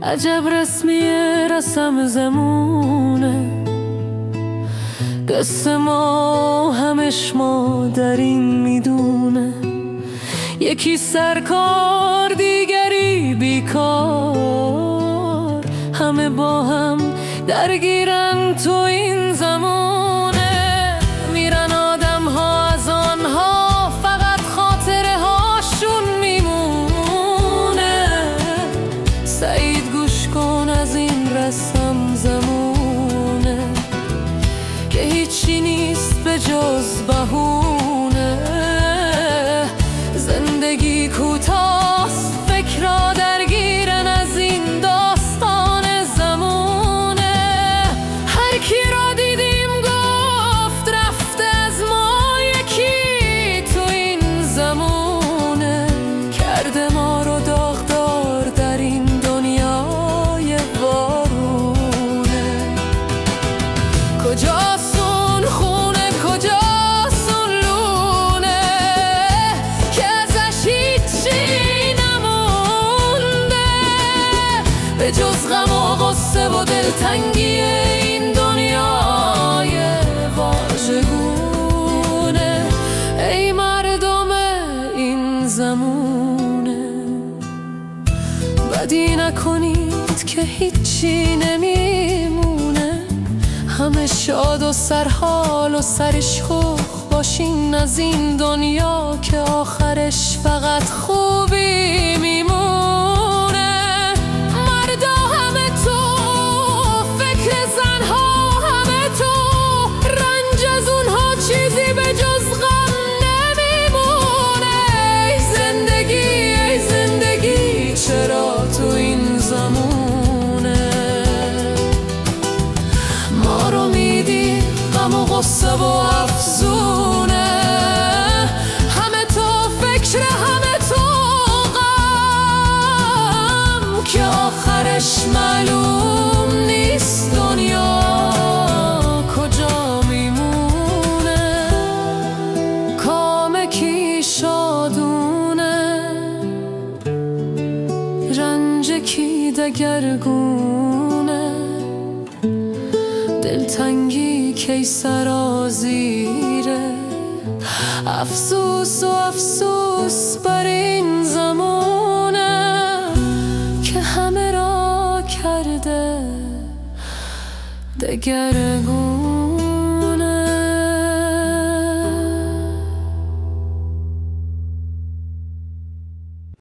عجب رسمیه رسم زمونه، قصه ما همش مادرین میدونه. یکی سرکار دیگری بیکار، همه با هم درگیرن تو این زمونه. میرن آدم ها از آنها، فقط خاطره هاشون میمونه. سعید گوش کن از این رسم زمونه که هیچی نیست به جز بهونه. زندگی کوتاست، فکرها درگیرن از این داستان زمونه. هر کی را دیدیم گفت رفته از ما یکی تو این زمونه. کرده ما رو داغدار در این دنیای وارونه. کجاست اون خونه، کجاست اون لونه که ازش هیچی نمونده به جز غم و غصه و دلتنگی این دنیای واژگونه. ای مردم این زمونه، بدی نکنید که هیچی نمیمونه. همه شاد و سرحال و سر شوق باشین از این دنیا که آخرش فقط خوبی میمونه. مردا همه تو، فکر زنها همه تو، رنج از اونها چیزی به جز غم نمیمونه. ای زندگی، ای زندگی چرا تو این زمونه ما رو میدی غم و غصه و افزونه. همه تو فکر همه تو غم که آخرش معلوم نیست دنیا کجا میمونه. کام کی شادونه، رنج کی دگرگونه. دلتنگی کی سرازیره، افسوس و افسوس بر این زمونه که همه را کرده دگرگونه.